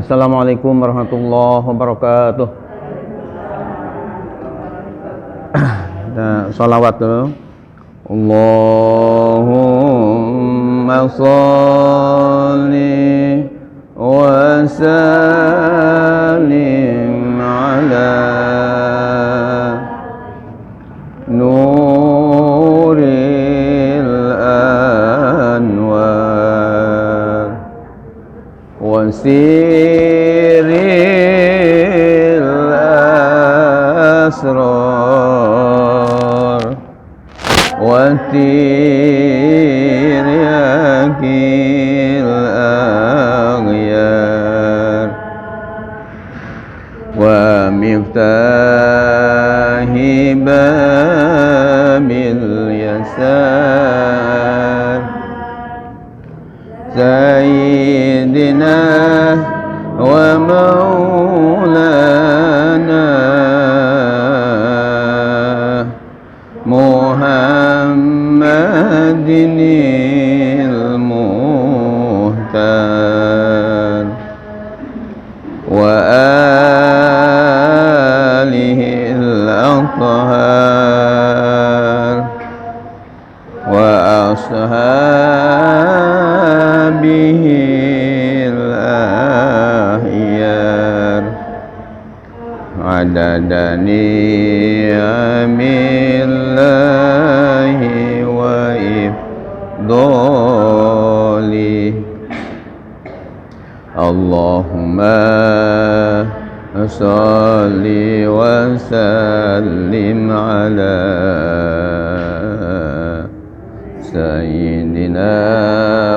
Assalamualaikum warahmatullahi wabarakatuh. Kita sholawat dulu. Allahumma sholli wa sallim ala nuril anwar wa sirril asrar wa tiryakil aghyar wa miftahi babil yasar sayyidina wa maulana Muhammadinil muhtar wa alihil athhar wa ashabihil ahyar adadani amillahi wa ifdoli Allahumma salli wa sallim ala sayyidina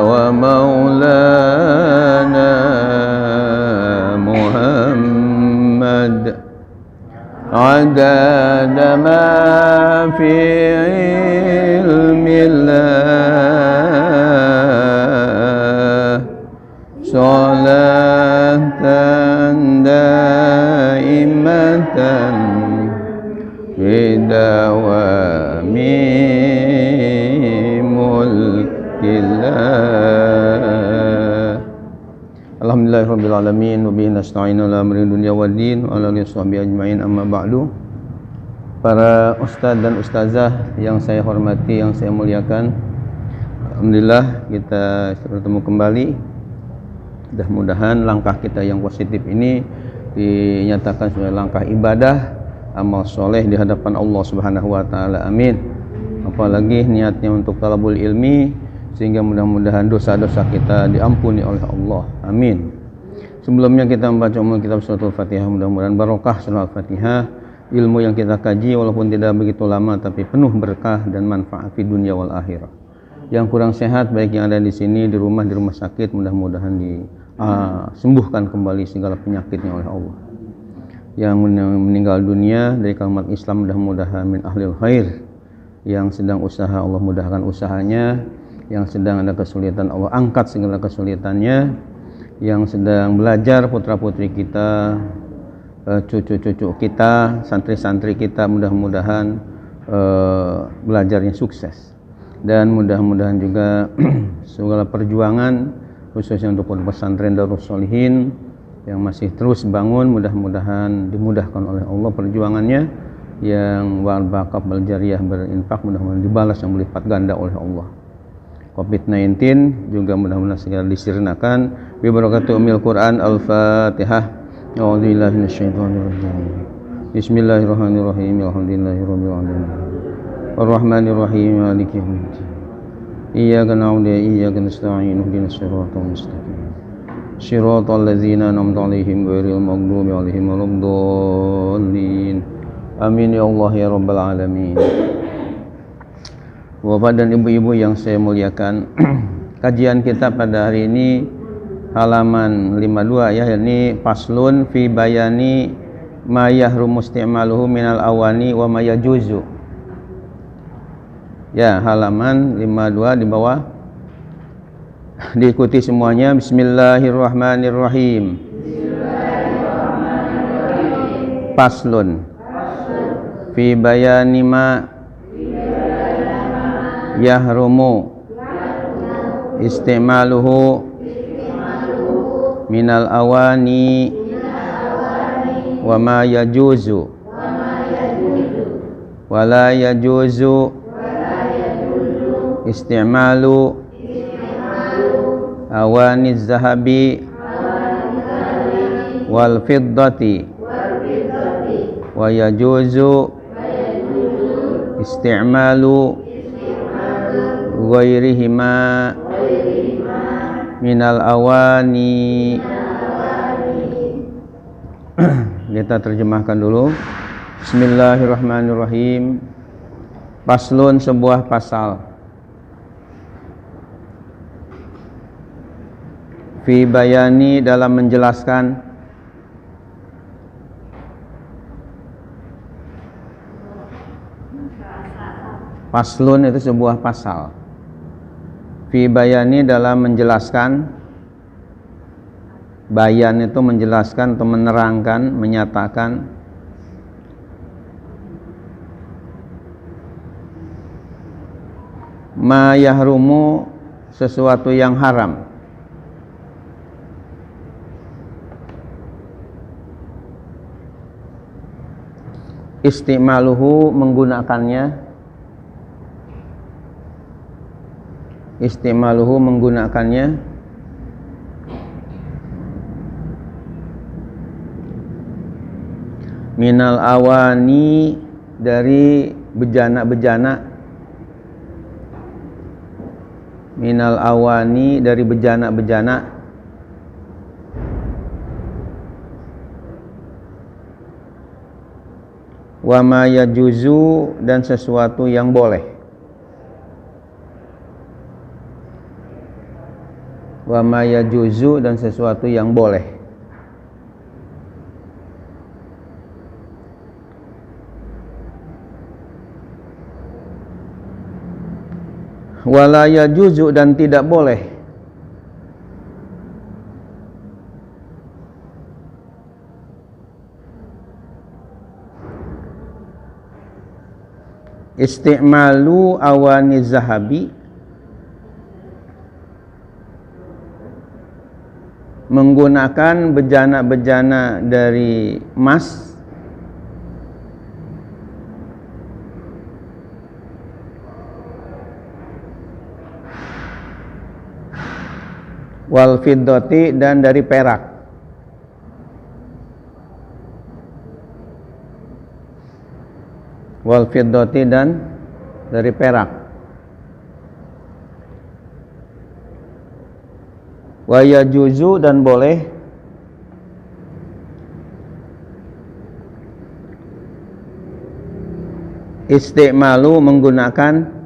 wa maulana Muhammad adada ma fi ilmillah salatan daimatan bidawami mulkillah. Alhamdulillahirabbil alamin wa bihi nasta'inu ala amri dunya waddin wa ala alihi washabihi ajmain amma ba'du. Para ustaz dan ustazah yang saya hormati, yang saya muliakan, alhamdulillah kita bertemu kembali. Mudah-mudahan langkah kita yang positif ini dinyatakan sebagai langkah ibadah, amal soleh di hadapan Allah Subhanahu wa taala. Amin. Apalagi niatnya untuk talabul ilmi, sehingga mudah-mudahan dosa-dosa kita diampuni oleh Allah. Amin. Sebelumnya kita membaca umum kitab suratul Fatihah, mudah-mudahan barokah surah Al-Fatihah. Ilmu yang kita kaji walaupun tidak begitu lama tapi penuh berkah dan manfaat di dunia wal akhirah. Yang kurang sehat baik yang ada di sini, di rumah sakit, mudah-mudahan disembuhkan kembali segala penyakitnya oleh Allah. Yang meninggal dunia dari kalimat Islam mudah-mudahan min ahlil khair. Yang sedang usaha Allah mudahkan usahanya, yang sedang ada kesulitan Allah angkat segala kesulitannya, yang sedang belajar putra-putri kita, cucu-cucu kita, santri-santri kita mudah-mudahan belajarnya sukses, dan mudah-mudahan juga segala perjuangan khususnya untuk pesantren Darus Sholihin yang masih terus bangun, mudah-mudahan dimudahkan oleh Allah perjuangannya, yang wal bakab bal jariyah berinfak mudah-mudahan dibalas yang berlipat ganda oleh Allah. COVID-19 juga mudah-mudahan segera disirnakan bi barakati umil Quran. Al-Fatihah. A'udzubillahi minasyaitonir rajim. Bismillahirrahmanirrahim. Alhamdulillahirabbil alamin. Arrahmanirrahim. Maliki yaumiddin. Iyyaka na'budu wa iyyaka nasta'in. Ihdinas siratal mustaqim. Shiratal ladzina an'amta 'alaihim ghairil maghdubi 'alaihim waladdallin. Amin ya Allah ya rabbal alamin. Bapak dan ibu-ibu yang saya muliakan, kajian kita pada hari ini halaman 52 ya, yakni faslun fi bayani ma yahrumu isti'maluhu minal awani wa ma yajuzu. Ya, halaman 52 di bawah. Diikuti semuanya. Bismillahirrahmanirrahim. Faslun fi bayani ma yahrumu isti'maluhu minal awani wa ma yajuzu wa la yajuzu isti'malu awani zahabi wal fiddati wa yajuzu isti'malu ghairihima minal awani. Kita terjemahkan dulu. Bismillahirrahmanirrahim. Paslun, sebuah pasal. Fi bayani, dalam menjelaskan. Paslun itu sebuah pasal. Fi bayani, dalam menjelaskan. Bayan itu menjelaskan atau menerangkan, menyatakan. Ma yahrumu, sesuatu yang haram. Istimaluhu, menggunakannya. Istimaluhu, menggunakannya. Minal awani, dari bejana-bejana. Minal awani, dari bejana-bejana. Wa ma yajuzu, dan sesuatu yang boleh. Wa ma yajuzu, dan sesuatu yang boleh. Wala yajuzu, dan tidak boleh. Isti'malu awani zahabi, menggunakan bejana-bejana dari emas. Wal fiddati, dan dari perak. Wal fiddati, dan dari perak. Wa yajuzu, dan boleh. Isti'malu, menggunakan.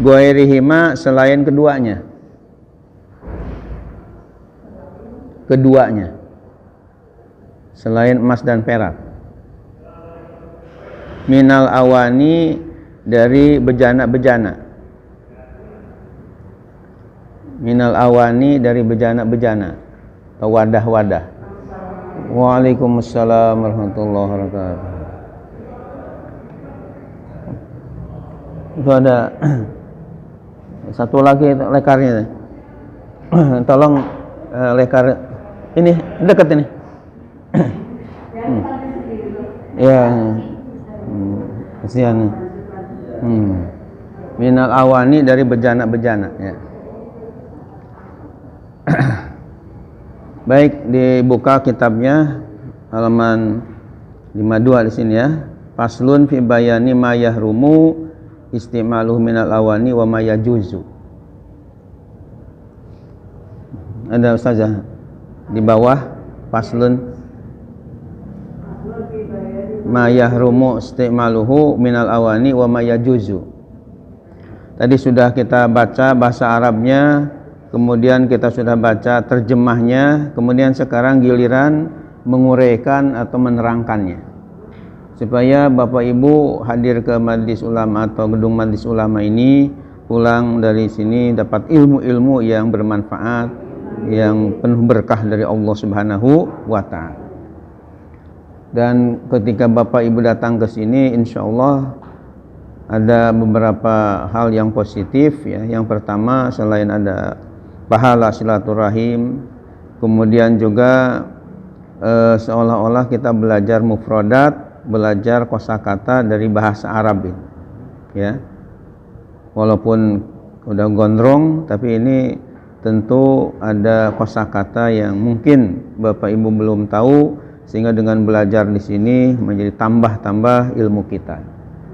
Ghairihima, selain keduanya. Keduanya, selain emas dan perak. Minal awani, dari bejana-bejana. Minal awani, dari bejana-bejana atau wadah-wadah. Waalaikumsalam warahmatullahi wabarakatuh. Itu ada satu lagi lekarnya. Tolong lekar ini dekat ini. Ya. Kasihan. Minal awani, dari bejana-bejana, ya. Baik, dibuka kitabnya halaman 52 di sini ya. Faslun fi bayani ma yahrumu istimaluhu minal awani wa ma yajuzu. Ada ustazah di bawah, faslun ma yahrumu istimaluhu minal awani wa ma yajuzu. Tadi sudah kita baca bahasa Arabnya, kemudian kita sudah baca terjemahnya, kemudian sekarang giliran menguraikan atau menerangkannya, supaya Bapak Ibu hadir ke Majelis Ulama atau gedung Majelis Ulama ini, pulang dari sini dapat ilmu-ilmu yang bermanfaat, yang penuh berkah dari Allah Subhanahu wa ta'ala. Dan ketika Bapak Ibu datang ke sini, insya Allah ada beberapa hal yang positif ya. Yang pertama, selain ada pahala silaturahim, kemudian juga seolah-olah kita belajar mufradat, belajar kosakata dari bahasa Arab ini, ya. Walaupun udah gondrong, tapi ini tentu ada kosakata yang mungkin Bapak Ibu belum tahu, sehingga dengan belajar di sini menjadi tambah ilmu kita.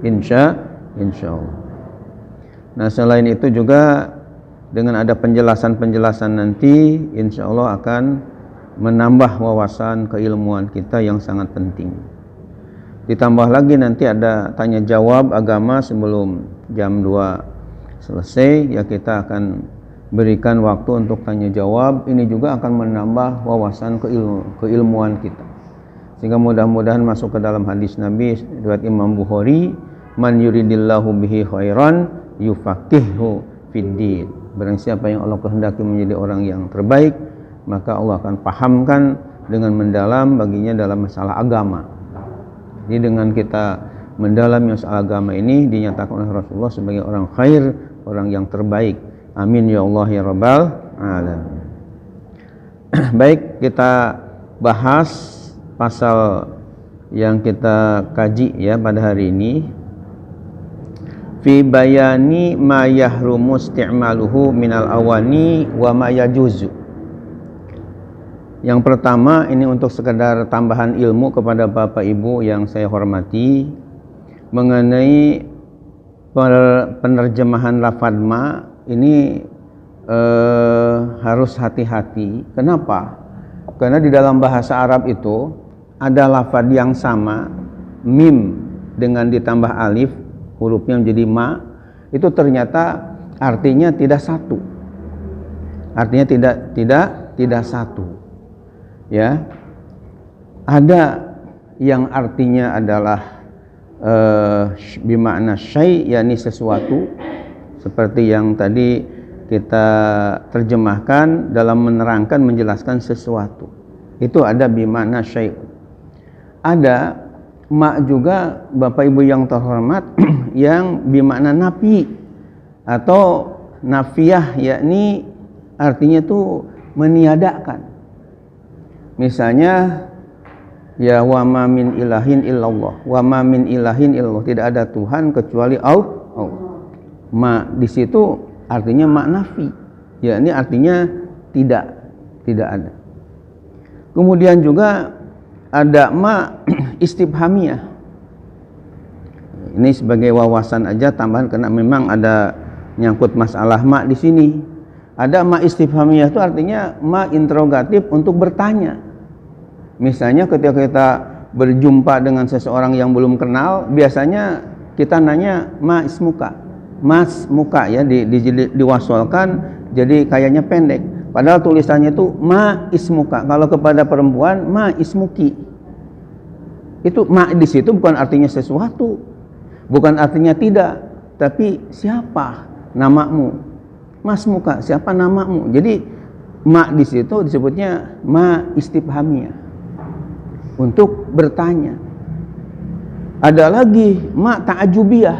Insya Allah. Nah, selain itu juga dengan ada penjelasan-penjelasan nanti, insya Allah akan menambah wawasan keilmuan kita yang sangat penting. Ditambah lagi nanti ada tanya jawab agama sebelum jam 2 selesai, ya kita akan berikan waktu untuk tanya jawab. Ini juga akan menambah wawasan keilmuan kita, sehingga mudah-mudahan masuk ke dalam hadis Nabi riwayat Imam Bukhari, man yuridillahu bihi khairan yufaqihu fiddin. Barang siapa yang Allah kehendaki menjadi orang yang terbaik, maka Allah akan pahamkan dengan mendalam baginya dalam masalah agama. Jadi dengan kita mendalami masalah agama ini, dinyatakan oleh Rasulullah sebagai orang khair, orang yang terbaik. Amin ya Allah ya Rabbal alamin. Baik, kita bahas pasal yang kita kaji ya pada hari ini. Fi bayani ma yahrumu isti'maluhu minal awani wa ma yajuzu. Yang pertama, ini untuk sekedar tambahan ilmu kepada Bapak Ibu yang saya hormati, mengenai penerjemahan lafadz ma ini harus hati-hati. Kenapa? Karena di dalam bahasa Arab itu ada lafadz yang sama, mim dengan ditambah alif, hurufnya menjadi ma, itu ternyata artinya tidak satu. Artinya tidak satu. Ya. Ada yang artinya adalah bimakna syai', yakni sesuatu, seperti yang tadi kita terjemahkan dalam menerangkan menjelaskan sesuatu. Itu ada bimakna syai'. Ada ma juga Bapak Ibu yang terhormat yang bimakna nafi atau nafiyah, yakni artinya itu meniadakan. Misalnya ya wa ma min ilahin illallah, wa ma min ilahin illallah, tidak ada Tuhan kecuali Allah. Ma di situ artinya ma nafi, yakni artinya tidak ada. Kemudian juga ada ma istifhamiyah. Ini sebagai wawasan aja tambahan, karena memang ada nyangkut masalah ma di sini. Ada ma istifhamiyah itu artinya ma interrogatif untuk bertanya. Misalnya ketika kita berjumpa dengan seseorang yang belum kenal, biasanya kita nanya ma ismuka, mas muka, ya diwasolkan jadi kayaknya pendek. Padahal tulisannya itu ma ismuka. Kalau kepada perempuan ma ismuki. Itu ma di situ bukan artinya sesuatu, bukan artinya tidak, tapi siapa namamu. Mas muka, siapa namamu. Jadi ma di situ disebutnya ma istifhamiyah, untuk bertanya. Ada lagi ma ta'ajubiyah,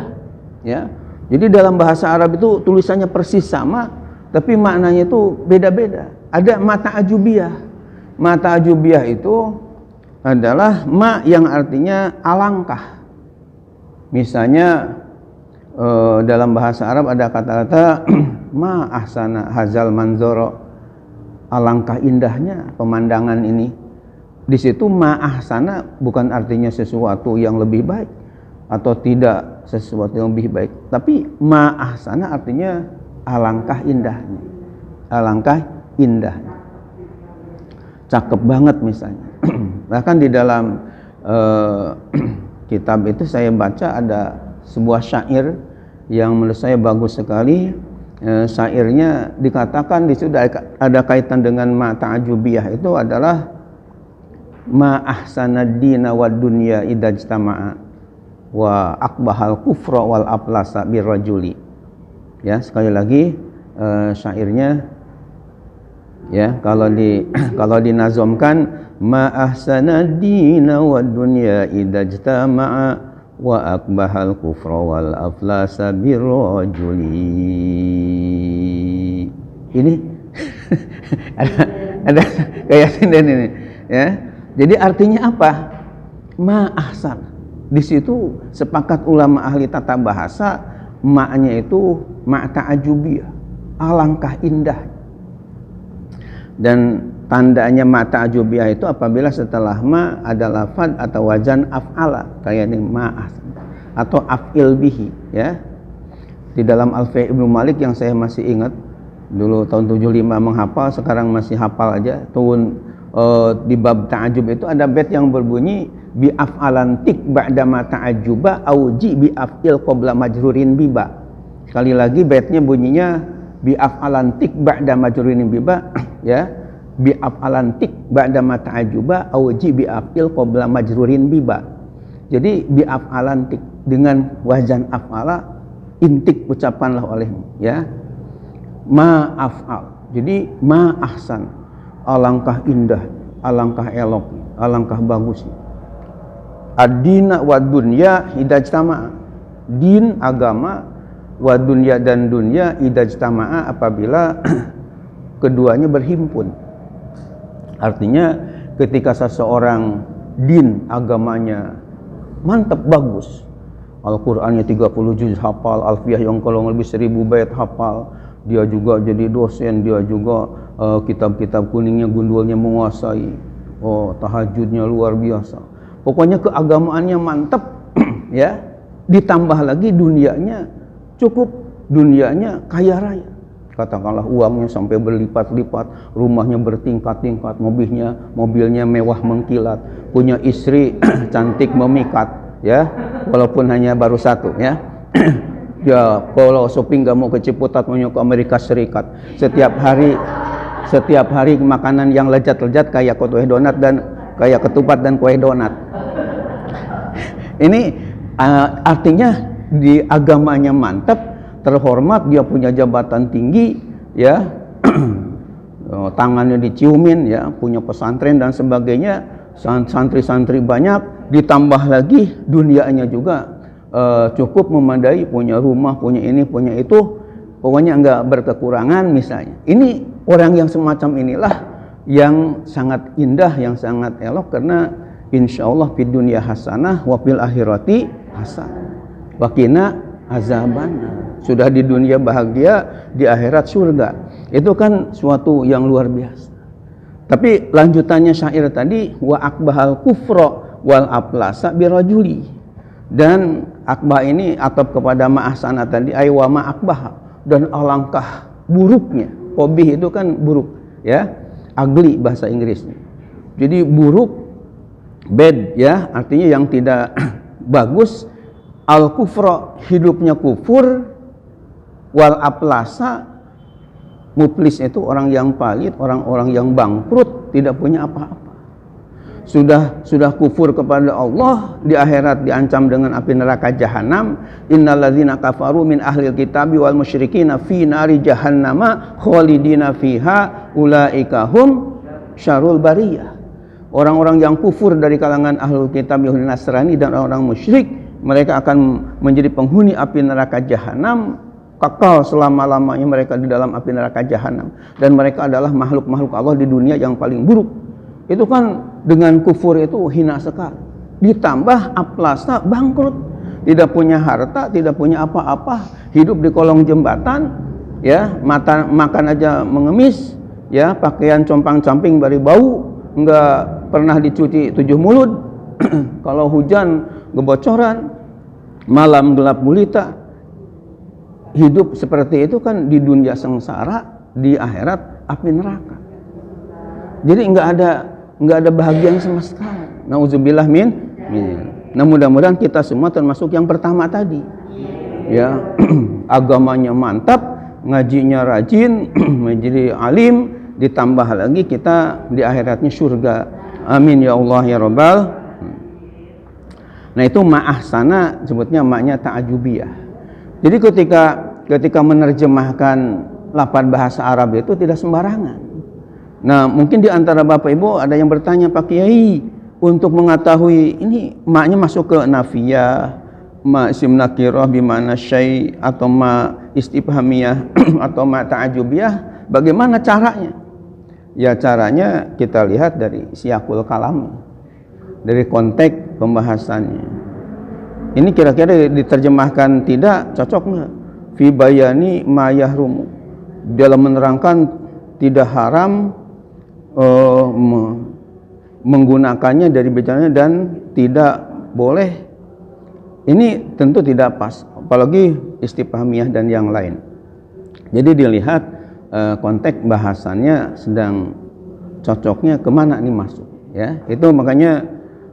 ya. Jadi dalam bahasa Arab itu tulisannya persis sama, tapi maknanya itu beda-beda. Ada ma ta'ajubiyah. Ma ta'ajubiyah itu adalah ma yang artinya alangkah. Misalnya dalam bahasa Arab ada kata-kata ma ahsana hazal manzoro, alangkah indahnya pemandangan ini. Di situ ma ahsana bukan artinya sesuatu yang lebih baik atau tidak sesuatu yang lebih baik, tapi ma ahsana artinya alangkah indahnya. Alangkah indahnya. Cakep banget misalnya. Bahkan di dalam kitab itu saya baca ada sebuah syair yang menurut saya bagus sekali. Syairnya dikatakan di situ ada kaitan dengan ma ta'ajubiyah, itu adalah ma ahsanad dina wad dunya idajtama'a wa akbahal kufra wal aplasa birrajuli. Ya, sekali lagi syairnya, ya, kalau dinazomkan ma ahsanad dina wad dunya idajtama'a wa akbahal kufra wal aflasa birrajuli. Ini ada kayak ini ya. Jadi artinya apa? Ma ahsan. Di situ sepakat ulama ahli tata bahasa, maknya itu ma ta'ajubiyah, alangkah indah. Dan tandanya ma ta'ajubiyah itu apabila setelah ma ada lafad atau wajan af'ala, kayak ini ma ahsan atau af'il bihi ya. Di dalam Alfiah Ibnu Malik yang saya masih ingat dulu tahun 75 menghafal, sekarang masih hafal aja. Di bab ta'ajub itu ada bait yang berbunyi bi af'alan tik ba'da ma ta'ajuba auji bi af'il qabla majrurin biba. Sekali lagi baitnya bunyinya bi af'alan tik ba'da majrurin biba ya. Bi af'alan tik ba'da ma ta'ajuba auji bi af'il qabla majrurin biba. Jadi bi af'alan tik dengan wazan af'ala, intik ucapanlah olehmu ya. Ma af'al. Jadi ma ahsan, alangkah indah, alangkah elok, alangkah bagusnya. Ad-dina wa dunya idajtama'a. Din agama wa dunya dan dunya idajtama'a apabila keduanya berhimpun. Artinya ketika seseorang din agamanya mantap bagus, Al-Qur'annya 30 juz hafal, Alfiah yang kalau lebih 1000 bait hafal, dia juga jadi dosen, dia juga kitab-kitab kuningnya gundulnya menguasai, tahajudnya luar biasa. Pokoknya keagamaannya mantap ya, ditambah lagi dunianya cukup, dunianya kaya raya. Katakanlah uangnya sampai berlipat-lipat, rumahnya bertingkat-tingkat, mobilnya mewah mengkilat, punya istri cantik memikat ya, walaupun hanya baru satu ya. Ya kalau shopping gak mau ke Ciputat, mau ke Amerika Serikat, setiap hari makanan yang lezat-lezat kayak kue donat dan kayak ketupat dan kue donat. Ini artinya di agamanya mantap, terhormat, dia punya jabatan tinggi ya. Tangannya diciumin ya, punya pesantren dan sebagainya, santri-santri banyak, ditambah lagi dunianya juga cukup memadai, punya rumah, punya ini, punya itu, pokoknya enggak berkekurangan misalnya. Ini orang yang semacam inilah yang sangat indah, yang sangat elok, karena insyaallah fid dunya hasanah wa fil akhirati hasanah wa qina azabannar. Sudah di dunia bahagia, di akhirat surga. Itu kan suatu yang luar biasa. Tapi lanjutannya syair tadi, wa akbahal kufra wal aplasa birajuli. Dan akbah ini atap kepada ma'ahsana tadi, ay wa ma'akbah, dan alangkah buruknya. Qobih itu kan buruk ya, ugly bahasa Inggrisnya. Jadi buruk, bad ya, artinya yang tidak bagus. Al kufra, hidupnya kufur, wal aplasa, muflis itu orang yang palit, orang-orang yang bangkrut, tidak punya apa-apa. Sudah kufur kepada Allah, di akhirat diancam dengan api neraka jahanam. Innalladzina kafaru min ahlil kitabi wal musyrikina fi nari jahannama khalidina fiha ulaika hum syarrul bariyah. Orang-orang yang kufur dari kalangan ahlul kitab Yahudi Nasrani dan orang musyrik, mereka akan menjadi penghuni api neraka jahanam, kekal selama-lamanya mereka di dalam api neraka jahanam, dan mereka adalah makhluk-makhluk Allah di dunia yang paling buruk. Itu kan dengan kufur itu hina sekali. Ditambah aplasa, bangkrut, tidak punya harta, tidak punya apa-apa, hidup di kolong jembatan ya, makan aja mengemis ya, pakaian compang-camping bari bau, enggak pernah dicuci 7 mulut. Kalau hujan kebocoran, malam gelap gulita. Hidup seperti itu kan di dunia sengsara, di akhirat api neraka. Jadi enggak ada bahagia sama sekali. Nauzubillah min. Nah, mudah-mudahan kita semua termasuk yang pertama tadi. Ya, agamanya mantap, ngajinya rajin, menjadi alim, ditambah lagi kita di akhiratnya surga. Amin ya Allah ya Rabbal. Nah, itu ma'ahsana, sebutnya maknya ta'ajubiyah. Jadi ketika menerjemahkan lafaz bahasa Arab itu tidak sembarangan. Nah, mungkin di antara Bapak Ibu ada yang bertanya, Pak Kiai, untuk mengetahui ini maknya masuk ke nafiyah ma isim nakirah bimana syai atau ma istifhamiyah atau ma ta'ajubiyah, bagaimana caranya? Ya caranya kita lihat dari siyakul kalam, dari konteks pembahasannya. Ini kira-kira diterjemahkan tidak cocok nggak? Fi bayani ma yahrumu, dalam menerangkan tidak haram menggunakannya dari bicaranya dan tidak boleh. Ini tentu tidak pas, apalagi istifhamiyah dan yang lain. Jadi dilihat konteks bahasannya sedang cocoknya kemana ini masuk, ya. Itu makanya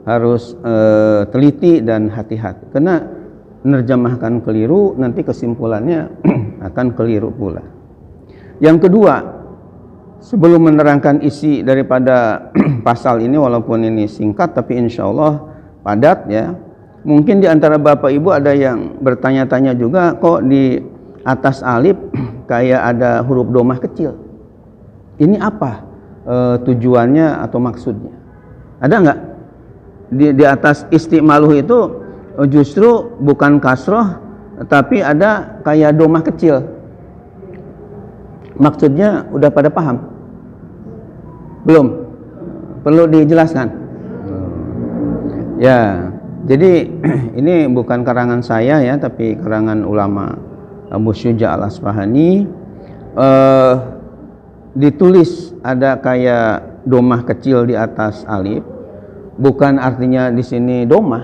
harus teliti dan hati-hati, karena menerjemahkan keliru nanti kesimpulannya akan keliru pula. Yang kedua, sebelum menerangkan isi daripada pasal ini, walaupun ini singkat tapi insya Allah padat, ya. Mungkin di antara Bapak Ibu ada yang bertanya-tanya juga, kok di atas alif kayak ada huruf domah kecil. Ini apa tujuannya atau maksudnya? Ada nggak? Di atas istimaluh itu justru bukan kasroh, tapi ada kayak domah kecil. Maksudnya udah pada paham? Belum? Perlu dijelaskan? Ya, jadi ini bukan karangan saya ya, tapi karangan ulama Abu Syuja al-Asfahani. Ditulis ada kayak domah kecil di atas alif, bukan artinya di sini domah.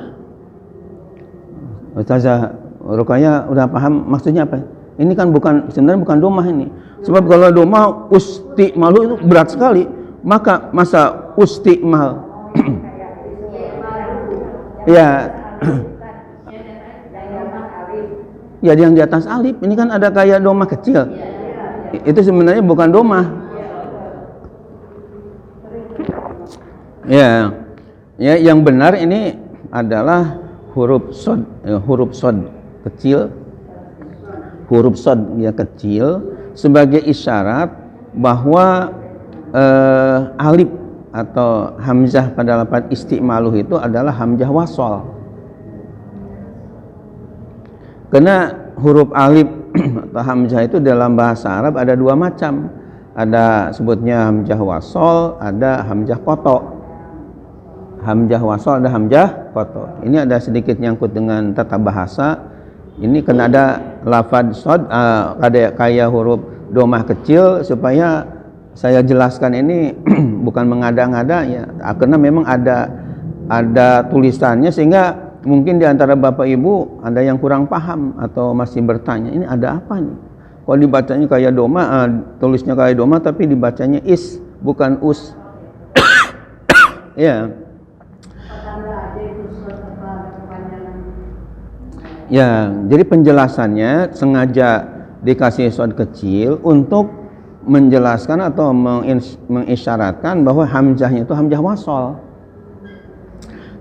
Ustazah Rukaya udah paham maksudnya apa? Ini kan sebenarnya bukan domah ini. Sebab kalau domah ustimalu itu berat sekali, maka masa ustimal ya ya yang di atas alif ini kan ada kayak domah kecil. Itu sebenarnya bukan domah. Ya, yang benar ini adalah huruf sod kecil, huruf sod ya kecil, sebagai isyarat bahwa alif atau hamzah pada lafaz istimaluh itu adalah hamzah wasol. Karena huruf alif atau hamzah itu dalam bahasa Arab ada dua macam. Ada sebutnya hamzah wasol, ada hamzah koto. Hamzah wasol, ada hamzah koto. Ini ada sedikit nyangkut dengan tata bahasa. Ini kena ada lafaz sod, ada kayak huruf domah kecil, supaya saya jelaskan ini bukan mengada-ngada ya, karena memang ada tulisannya, sehingga mungkin di antara Bapak Ibu ada yang kurang paham atau masih bertanya, ini ada apa nih? Kalau dibacanya kayak doma, tulisnya kayak doma tapi dibacanya is, bukan us. Ya. Ya, jadi penjelasannya sengaja dikasih sod kecil untuk menjelaskan atau mengisyaratkan bahwa hamzahnya itu hamzah wasol.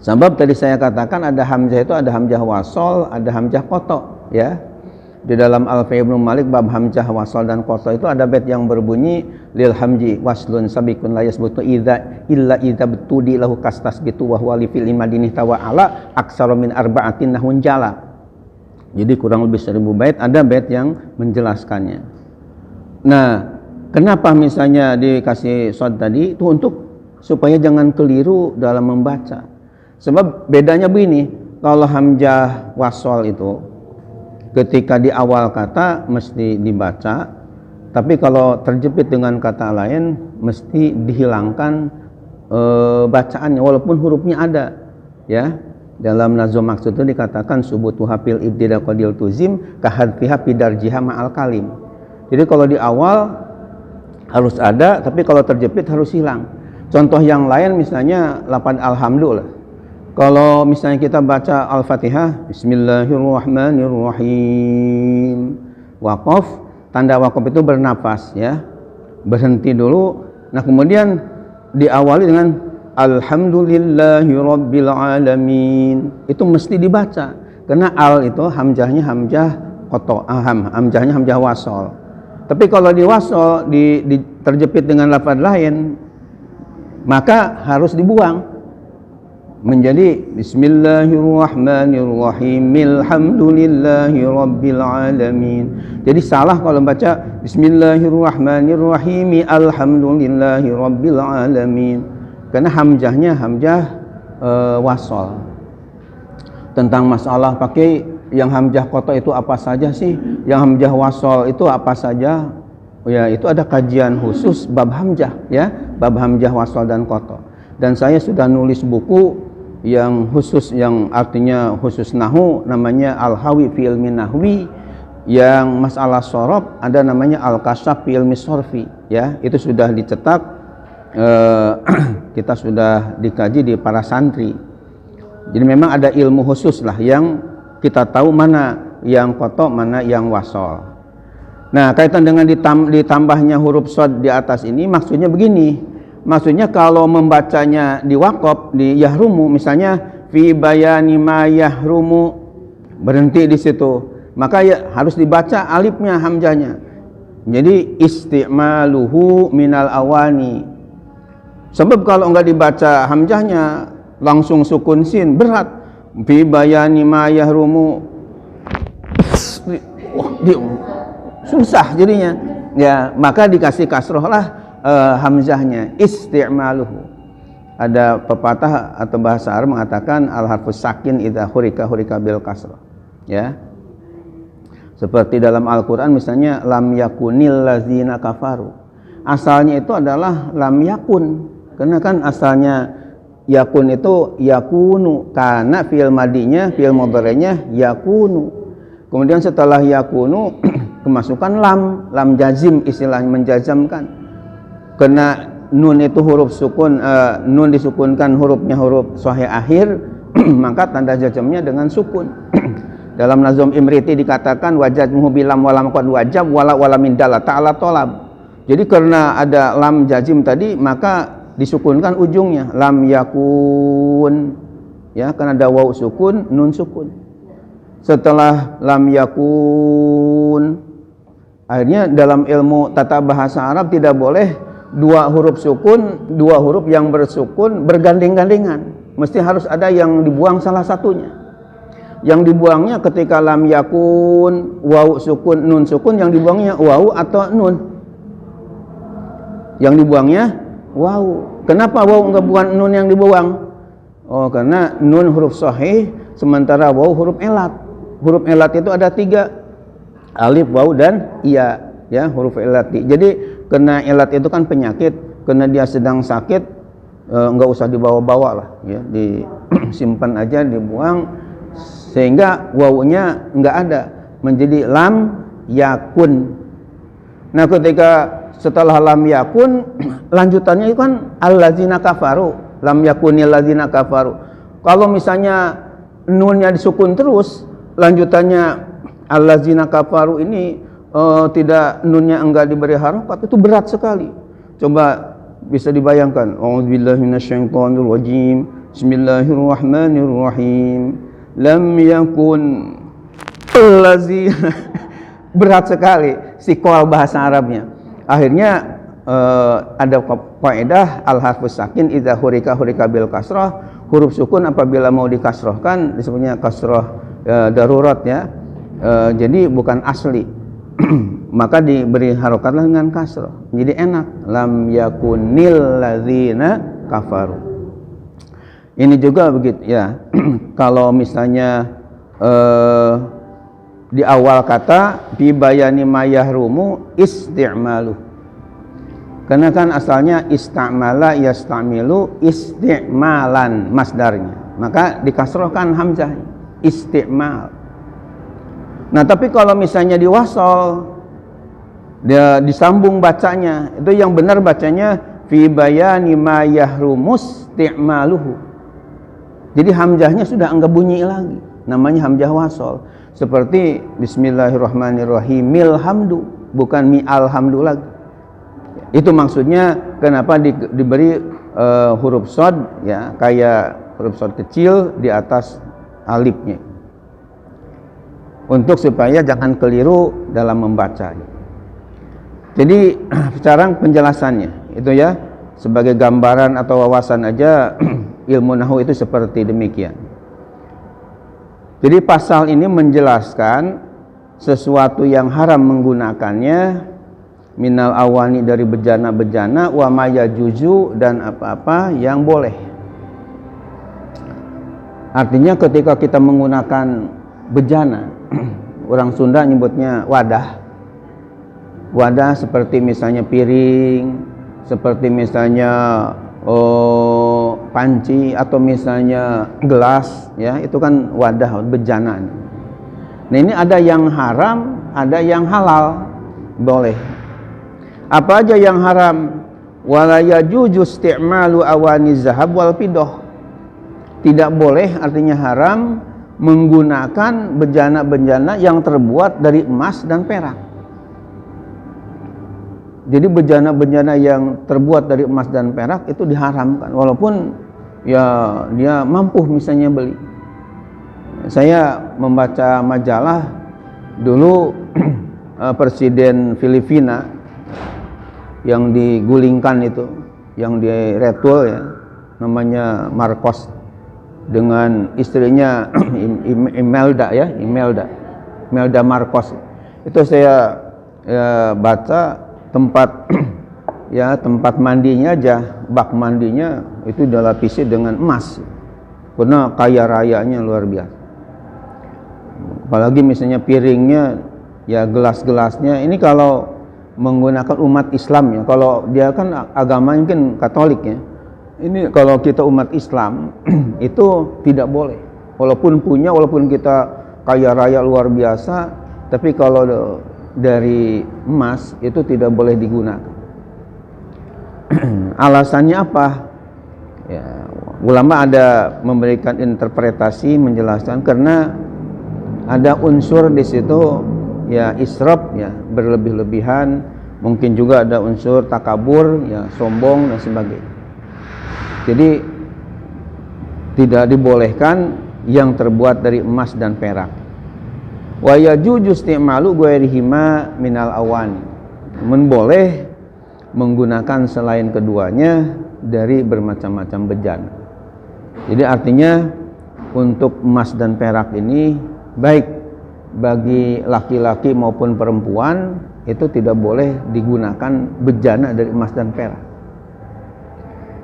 Sebab tadi saya katakan ada hamzah itu ada hamzah wasol, ada hamzah koto, ya. Di dalam Alfiya Ibnu Malik bab hamzah wasol dan koto itu ada bait yang berbunyi lil hamji waslun sabikun la yasbutu illa idza betudi lahu kastasbitu wa huwa li fil madini tawa'ala aksara min arba'atin nahun jala. Jadi kurang lebih 1000 bait, ada bait yang menjelaskannya. Nah, kenapa misalnya dikasih sod tadi itu untuk supaya jangan keliru dalam membaca. Sebab bedanya begini, kalau hamzah wasol itu ketika di awal kata mesti dibaca, tapi kalau terjepit dengan kata lain mesti dihilangkan bacaannya walaupun hurufnya ada, ya. Dalam nazm maksud itu dikatakan subutu hafil ibtida qadil tuzim kahadfiha bidarjiha ma'al kalim. Jadi kalau di awal harus ada, tapi kalau terjepit harus hilang. Contoh yang lain misalnya lafaz alhamdulillah. Kalau misalnya kita baca Al-Fatihah, Bismillahirrahmanirrahim. Waqaf, tanda waqaf itu bernafas, ya. Berhenti dulu. Nah, kemudian diawali dengan Alhamdulillahirabbil alamin. Itu mesti dibaca. Karena al itu hamzahnya hamzah koto, hamzahnya hamzah wasol. Tapi kalau diwasol terjepit dengan lafaz lain, maka harus dibuang. menjadi Bismillahirrahmanirrahim Alhamdulillahirabbil alamin. Jadi salah kalau baca Bismillahirrahmanirrahim Alhamdulillahirabbil alamin, karena hamzahnya hamzah wasol. Tentang masalah pakai yang hamzah qata itu apa saja sih, yang hamzah wasol itu apa saja, ya itu ada kajian khusus bab hamzah, ya, bab hamzah wasol dan qata. Dan saya sudah nulis buku yang khusus, yang artinya khusus nahwu, namanya Al-Hawi fi ilmi nahwi. Yang masalah sorob ada namanya Al-Kasyaf fi ilmi sorfi, ya, itu sudah dicetak, kita sudah dikaji di para santri. Jadi memang ada ilmu khusus lah yang kita tahu mana yang qata, mana yang wasol. Nah, kaitan dengan ditambahnya huruf shad di atas ini maksudnya begini. Maksudnya kalau membacanya di waqaf, di yahrumu misalnya, fi bayani ma yahrumu, berhenti di situ, maka ya harus dibaca alifnya, hamzahnya. Jadi isti'maluhu minal awani. Sebab kalau enggak dibaca hamzahnya langsung sukun sin, berat. Fi bayani ma yahrumu, susah jadinya. Ya, maka dikasih kasroh lah hamzahnya, isti'maluhu. Ada pepatah atau bahasa Arab mengatakan al harfus sakin idza hurika bil kasrah, ya. Seperti dalam Al-Qur'an misalnya lam yakunil ladzina kafaru. Asalnya itu adalah lam yakun. Karena kan asalnya yakun itu yakunu, karena fi'il madinya, fi'il mudhari'nya yakunu. Kemudian setelah yakunu kemasukan lam jazim, istilahnya menjazamkan. Karena nun itu huruf sukun, nun disukunkan hurufnya huruf sahih akhir, maka tanda jazamnya dengan sukun. Dalam Nazm Imriti dikatakan wajadmuhu bilam walam qad wajab wala min dalla ta'ala tolab. Jadi karena ada lam jazim tadi, maka disukunkan ujungnya, lam yakun, ya, karena ada waw sukun, nun sukun. Setelah lam yakun, akhirnya dalam ilmu tata bahasa Arab tidak boleh dua huruf sukun, dua huruf yang bersukun bergandeng-gandengan. Mesti harus ada yang dibuang salah satunya. Yang dibuangnya ketika lam yakun, waw sukun, nun sukun, yang dibuangnya waw atau nun. Yang dibuangnya waw. Kenapa waw enggak bukan nun yang dibuang? Oh, karena nun huruf sahih, sementara waw huruf elat. Huruf elat itu ada 3, alif, waw, dan iya, ya, huruf elat. Jadi karena elat itu kan penyakit, karena dia sedang sakit, enggak usah dibawa-bawa lah, ya, disimpan aja, dibuang, sehingga wawunya enggak ada, menjadi lam yakun. Nah, ketika setelah lam yakun, lanjutannya itu kan allazina kafaru, lam yakunil ladzina kafaru. Kalau misalnya nunnya disukun terus, lanjutannya allazina kafaru ini tidak, nunnya enggak diberi harokat, itu berat sekali. Coba bisa dibayangkan, a'udzubillahi minasyaitonir rajim, bismillahirrahmanirrahim, lam yakun allazina. Berat sekali sikol bahasa Arabnya. Akhirnya ada kaidah al harfus sakin idza hurika bil kasrah. Huruf sukun apabila mau dikasrohkan disebutnya kasroh darurat, ya. Jadi bukan asli. Maka diberi harokatlah dengan kasroh, jadi enak, lam yakunil ladzina kafaru. Ini juga begitu, ya. Kalau misalnya di awal kata bi bayani ma yahrumu isti'malu, karena kan asalnya istamala yastamilu isti'malan masdarnya, maka dikasrohkan hamzahnya, isti'mal. Nah, tapi kalau misalnya diwasol, dia disambung bacanya, itu yang benar bacanya fi bayani ma yahrumus isti'maluhu. Jadi hamzahnya sudah enggak bunyi lagi, namanya hamzah wasol. Seperti bismillahirrahmanirrahim, milhamdu, bukan mi alhamdu lagi. Itu maksudnya kenapa diberi huruf shad, ya, kayak huruf shad kecil di atas alifnya, untuk supaya jangan keliru dalam membaca. Jadi sekarang penjelasannya itu, ya, sebagai gambaran atau wawasan aja. ilmu nahwu itu seperti demikian. Jadi pasal ini menjelaskan sesuatu yang haram menggunakannya, minal awani dari bejana-bejana, wa ma yajuzu dan apa-apa yang boleh. Artinya ketika kita menggunakan bejana, orang Sunda nyebutnya wadah. Wadah seperti misalnya piring, seperti misalnya panci atau misalnya gelas, ya itu kan wadah, bejana. Nah ini ada yang haram, ada yang halal, boleh. Apa aja yang haram? Wala yajuzu isti'malu awani zahab wal fiddah. Tidak boleh, artinya haram, menggunakan bejana-bejana yang terbuat dari emas dan perak. Jadi bejana-bejana yang terbuat dari emas dan perak itu diharamkan, walaupun ya dia mampu misalnya beli. Saya membaca majalah dulu Presiden Filipina yang digulingkan itu, yang diretul ya, namanya Marcos, dengan istrinya Imelda Marcos. Itu saya baca tempat tempat mandinya aja, bak mandinya itu dilapisi dengan emas, karena kaya rayanya luar biasa. Apalagi misalnya piringnya, ya gelas-gelasnya, ini kalau menggunakan umat Islam ya, kalau dia kan agama mungkin Katolik ya, ini kalau kita umat Islam itu tidak boleh, walaupun kita kaya raya luar biasa, tapi kalau dari emas itu tidak boleh digunakan. Alasannya apa? Ya, ulama ada memberikan interpretasi, menjelaskan karena ada unsur di situ ya israf ya, berlebih-lebihan, mungkin juga ada unsur takabur ya, sombong dan sebagainya. Jadi tidak dibolehkan yang terbuat dari emas dan perak. Wa yajuzu isti'malu ghairihima minal awani. Boleh menggunakan selain keduanya dari bermacam-macam bejana. Jadi artinya untuk emas dan perak ini baik bagi laki-laki maupun perempuan itu tidak boleh digunakan bejana dari emas dan perak.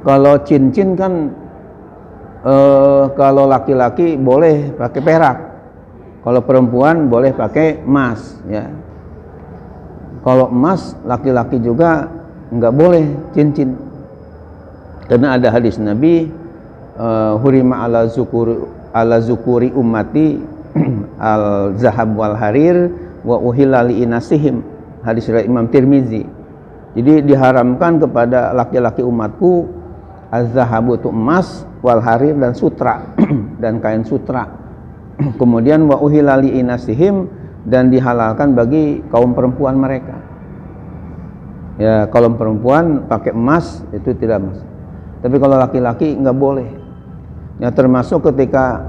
Kalau cincin kan kalau laki-laki boleh pakai perak, kalau perempuan boleh pakai emas ya. Kalau emas laki-laki juga enggak boleh cincin, karena ada hadis Nabi, hurima ala zukuri ummati al zahab wal harir wa uhilla li inasihim, hadis riwayat Imam Tirmizi. Jadi diharamkan kepada laki-laki umatku az-zahabu itu emas, wal harir dan sutra dan kain sutra. Kemudian wa uhilla li inasihim, dan dihalalkan bagi kaum perempuan mereka. Ya, kalau perempuan pakai emas itu tidak emas. Tapi kalau laki-laki enggak boleh. Ya, termasuk ketika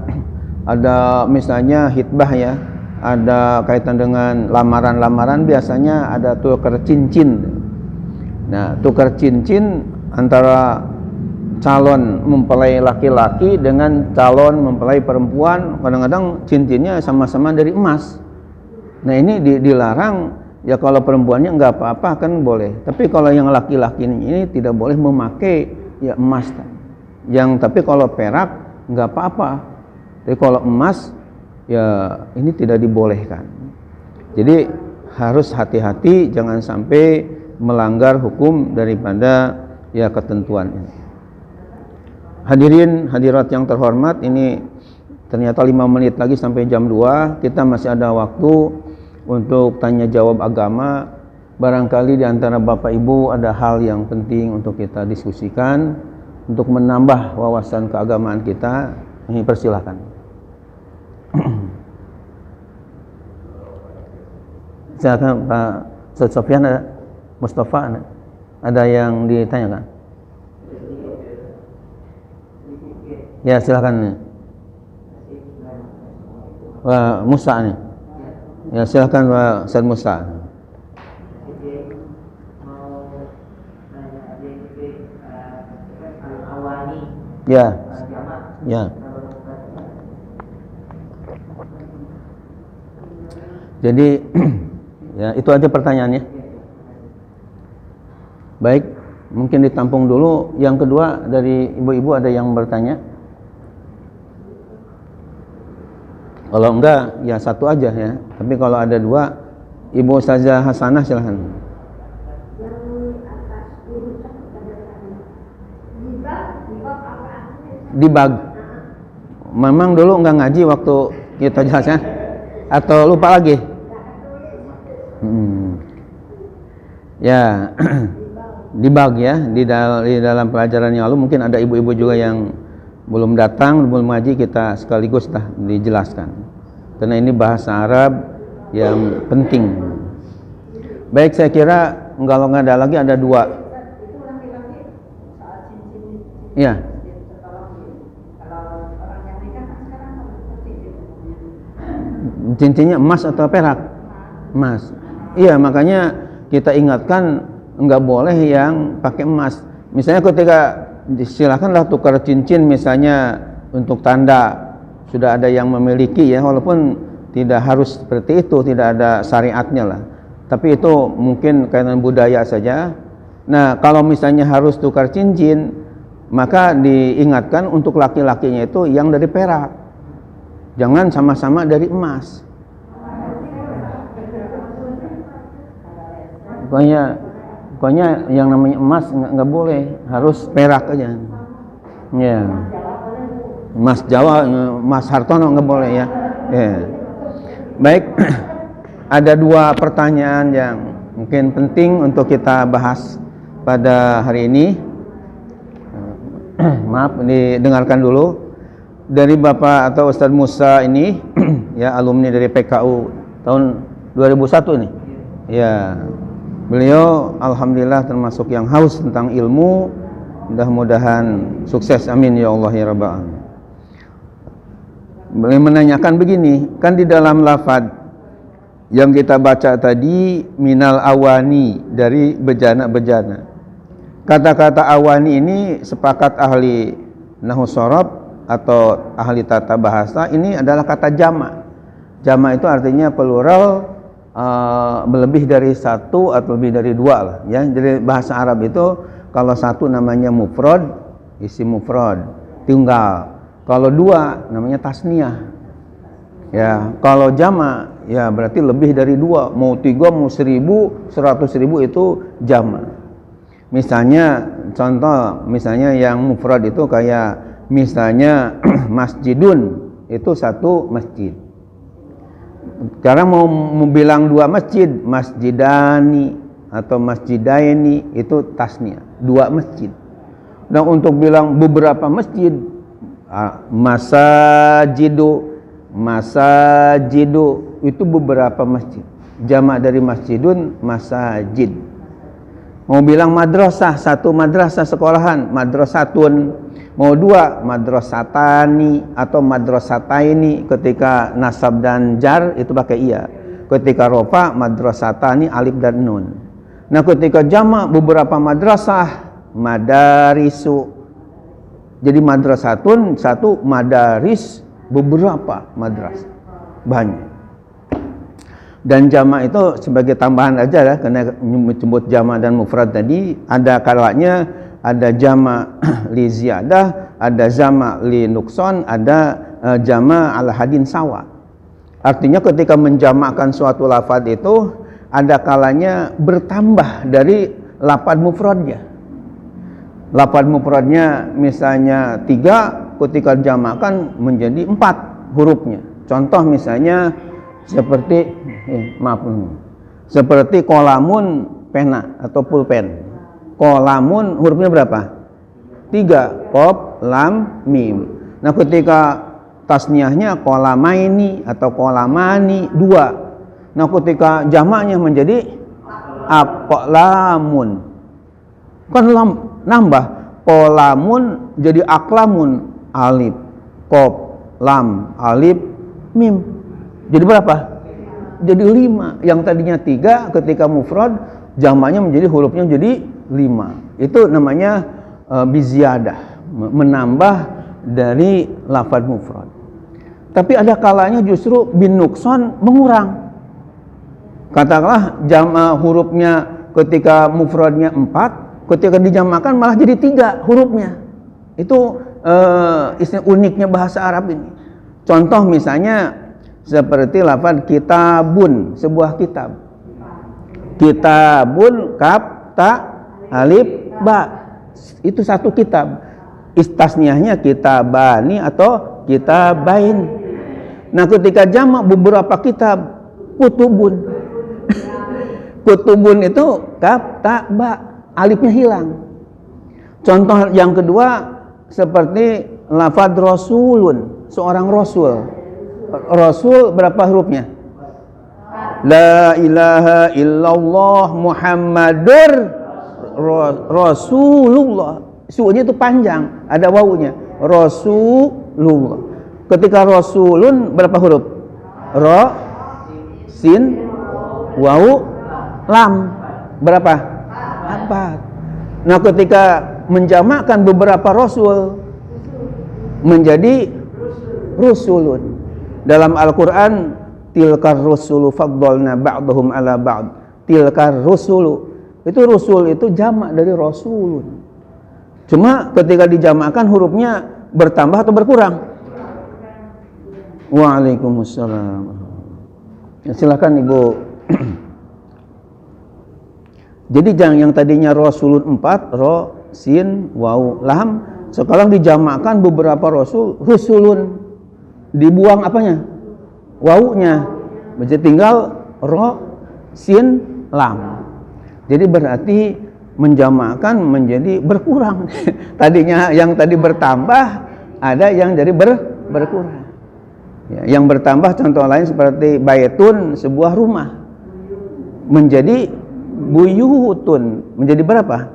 ada misalnya hitbah ya, ada kaitan dengan lamaran-lamaran, biasanya ada tukar cincin. Nah, tukar cincin antara calon mempelai laki-laki dengan calon mempelai perempuan, kadang-kadang cincinnya sama-sama dari emas. Nah, ini dilarang. Ya kalau perempuannya enggak apa-apa kan boleh. Tapi kalau yang laki-laki ini tidak boleh memakai ya emas. Tapi kalau perak enggak apa-apa. Tapi kalau emas ya ini tidak dibolehkan. Jadi harus hati-hati, jangan sampai melanggar hukum daripada ya ketentuan ini. Hadirin hadirat yang terhormat, ini ternyata 5 menit lagi sampai jam 2. Kita masih ada waktu untuk tanya jawab agama. Barangkali di antara Bapak Ibu ada hal yang penting untuk kita diskusikan, untuk menambah wawasan keagamaan kita. Ini persilahkan. Silakan Pak Ustaz Sofyan, ada Mustafa, ada yang ditanyakan? Ya silakan. Wah, Musa nih. Ya silakan Pak Ustaz Musa. Ya. Ya. Jadi ya itu aja pertanyaannya. Baik, mungkin ditampung dulu. Yang kedua dari ibu-ibu ada yang bertanya? Kalau enggak ya satu aja ya. Tapi kalau ada dua, Ibu Ustazah Hasanah silahkan. Dibag. Memang dulu enggak ngaji waktu kita jelasnya? Atau lupa lagi? Ya, dibag ya di dalam pelajaran yang lalu mungkin ada ibu-ibu juga yang belum datang, belum ngaji, kita sekaligus dijelaskan. Karena ini bahasa Arab yang penting. Baik, saya kira kalau nggak ada lagi ada dua. Ya. Cincinnya emas atau perak? Emas. Iya, makanya kita ingatkan nggak boleh yang pakai emas. Misalnya ketika silakanlah tukar cincin misalnya untuk tanda sudah ada yang memiliki ya, walaupun tidak harus seperti itu, tidak ada syariatnya lah. Tapi itu mungkin karena budaya saja. Nah, kalau misalnya harus tukar cincin, maka diingatkan untuk laki-lakinya itu yang dari perak. Jangan sama-sama dari emas. Pokoknya yang namanya emas nggak boleh, harus perak aja. Ya. Emas Jawa, emas Hartono nggak boleh ya. Baik, ada dua pertanyaan yang mungkin penting untuk kita bahas pada hari ini. Maaf, didengarkan dulu dari Bapak atau Ustadz Musa ini, ya alumni dari PKU tahun 2001 ini. Ya, beliau alhamdulillah termasuk yang haus tentang ilmu. Mudah-mudahan sukses, amin ya Allah ya Rabbal alamin. Beliau menanyakan begini, kan di dalam lafaz yang kita baca tadi minal awani, dari bejana-bejana. Kata-kata awani ini sepakat ahli nahwu sharaf atau ahli tata bahasa ini adalah kata jama'. Jama' itu artinya plural, lebih dari satu atau lebih dari dua lah ya. Jadi bahasa Arab itu kalau satu namanya mufrad, isim mufrad, tunggal. Kalau dua namanya tasniyah. Ya, kalau jama ya berarti lebih dari dua. Mau 3, mau 1000, 100.000 itu jama. Misalnya contoh, misalnya yang mufrad itu kayak misalnya masjidun, itu satu masjid. Sekarang mau bilang dua masjid, masjidani atau masjidaini, itu tasniyah, dua masjid. Dan untuk bilang beberapa masjid, masajidu itu beberapa masjid. Jamak dari masjidun masajid. Mau bilang madrasah, satu madrasah sekolahan, madrasatun. Mau dua, madrasatani atau madrasataini. Ketika nasab dan jar itu pakai iya. Ketika rofa, madrasatani alif dan nun. Nah, ketika jamak beberapa madrasah, madarisu. Jadi madrasatun satu, madaris beberapa madrasah, banyak. Dan jamak itu sebagai tambahan aja ya, karena menyebut jamak dan mufrad tadi, ada kalanya ada jamak li ziyadah, ada jamak li nukson, ada jamak ala hadin sawa. Artinya ketika menjamakkan suatu lafaz itu ada kalanya bertambah dari lafaz mufradnya. Lafaz mufradnya misalnya 3, ketika jamakkan menjadi 4 hurufnya. Contoh misalnya seperti seperti kolamun pena atau pulpen. Kolamun hurufnya berapa? 3, qaf, lam, mim. Nah, ketika tasniyahnya kolamaini atau kolamani 2. Nah, ketika jamaknya menjadi aqlamun. Kan lam nambah, kolamun jadi aklamun, alif, qaf, lam, alif, mim. Jadi berapa? Jadi 5. Yang tadinya 3 ketika mufrad, jamaknya menjadi hurufnya jadi 5. Itu namanya biziyadah, menambah dari lafaz mufrad. Tapi ada kalanya justru bin nukson mengurang. Katakanlah hurufnya ketika mufradnya 4, ketika dijamakan malah jadi 3 hurufnya. Itu istilah uniknya bahasa Arab ini. Contoh misalnya seperti lafaz kitabun, sebuah kitab. Kitabun, kaf, ta, alif, ba. Itu satu kitab. Istasniahnya kitabani atau kitabain. Nah, ketika jamak beberapa kitab, kutubun. Kutubun itu kaf, ta, ba, alifnya hilang. Contoh yang kedua seperti lafaz rasulun, seorang rasul. Rasul berapa hurufnya? La ilaha illallah Muhammadur Rasulullah. Su-nya itu panjang, ada wawunya. Rasulullah. Ketika rasulun berapa huruf? Ra, sin, wawu, lam. Berapa? 4. Nah, ketika menjamakkan beberapa rasul menjadi rusulun. Dalam Al-Qur'an, tilkar rusulu faddalna ba'dahum ala ba'd. Tilkar rusulu. Itu rusul itu jamak dari rasulun. Cuma ketika dijamakkan hurufnya bertambah atau berkurang? Waalaikumsalam. Ya, silakan Ibu. Jadi yang tadinya rasulun 4, ro, sin, waw, lam, sekarang dijamakkan beberapa rasul, rusulun. Dibuang apanya? Wawunya. Jadi tinggal ro, sin, lam. Jadi berarti menjamakkan menjadi berkurang. Tadinya yang tadi bertambah, ada yang jadi berkurang. Ya, yang bertambah contoh lain seperti baitun, sebuah rumah, menjadi buyutun. Menjadi berapa?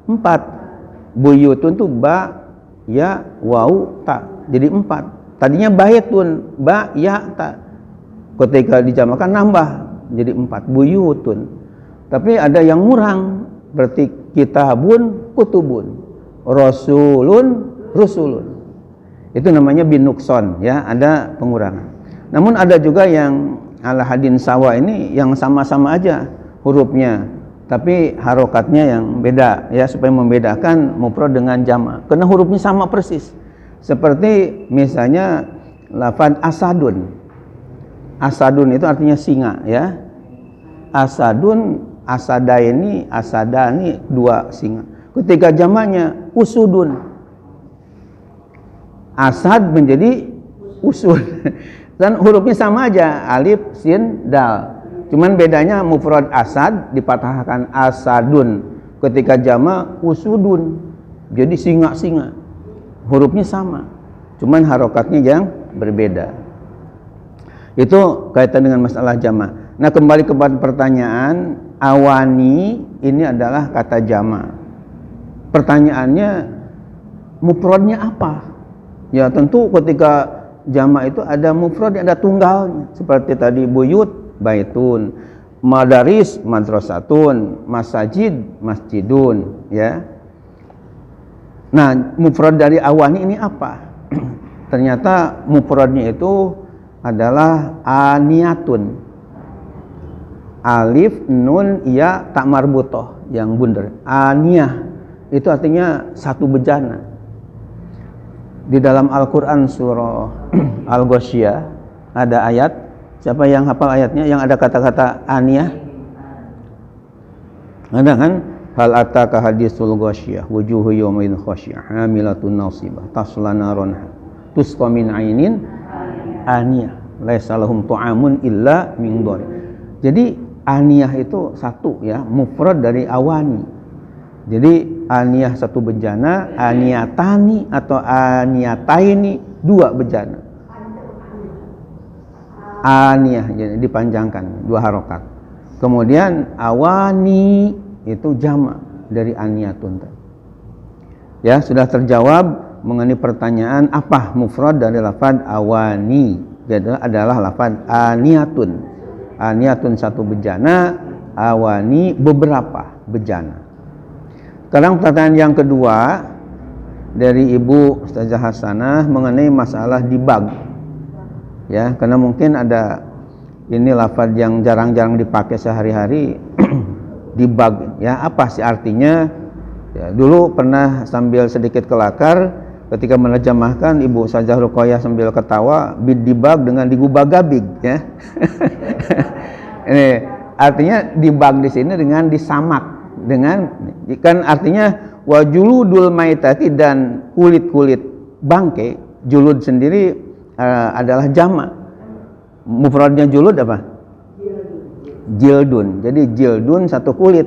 4. Buyutun tuh ba, ya, waw, ta. Jadi 4. Tadinya baitun, ba, ya, ta. Ketika dijamakkan nambah jadi 4. Buyutun. Tapi ada yang ngurang. Berarti kitabun, kutubun, rasulun, rusulun. Itu namanya binukson, ya, ada pengurangan. Namun ada juga yang ala hadin sawa ini yang sama-sama aja hurufnya, tapi harokatnya yang beda, ya, supaya membedakan mufrad dengan jamak. Karena hurufnya sama persis. Seperti misalnya lafaz asadun. Asadun itu artinya singa, ya. Asadun, asadaini, asadani, 2 singa. Ketika jamaknya usudun, asad menjadi usud. Dan hurufnya sama aja, alif, sin, dal. Cuman bedanya mufrad asad dipatahkan asadun, ketika jamak usudun, jadi singa-singa. Hurufnya sama, cuman harokatnya yang berbeda. Itu kaitan dengan masalah jamak. Nah, kembali kepada pertanyaan, awani ini adalah kata jamak. Pertanyaannya, mufradnya apa? Ya, tentu ketika jamak itu ada mufrad, ada tunggalnya. Seperti tadi buyut, baitun, madaris, madrasatun, masajid, masjidun, ya. Nah, mufrad dari awani ini apa? Ternyata mufradnya itu adalah aniyatun. Alif, nun, ya, tak marbutoh yang bundar. Aniyah itu artinya satu bejana. Di dalam Al-Quran surah Al-Ghasyiyah ada ayat, siapa yang hafal ayatnya, yang ada kata-kata aniyah? Ada kan? Hal ataka hadisul ghasyiyah wujuhu yawmaidin khasyiyah hamilatun nasibah tasla naron tusqa min ainin aniyah laisa lahum tu'amun illa min dhari. Jadi aniyah itu satu, ya, mufrad dari awani. Jadi aniyah satu bejana, aniyatani atau aniyataini 2 bejana. Aniyah jadi dipanjangkan 2 harokat. Kemudian awani itu jamak dari aniyatun. Ya, sudah terjawab mengenai pertanyaan apa mufrad dari lafaz awani. Jadi adalah lafaz aniyatun. Aniyatun satu bejana, awani beberapa bejana. Sekarang pertanyaan yang kedua, dari Ibu Ustazah Hasanah mengenai masalah dibag. Ya, karena mungkin ada ini lafaz yang jarang-jarang dipakai sehari-hari. Dibag, ya apa sih artinya? Ya, dulu pernah sambil sedikit kelakar ketika menerjemahkan, Ibu Ustazah Ruqayyah sambil ketawa, bid dibag dengan digubagabig, ya. Ini artinya dibag di sini dengan disamak, dengan kan artinya wajuludul maitati, dan kulit-kulit bangke. Julud sendiri adalah jamak. Mufradnya julud apa? Jildun. Jadi jildun satu kulit,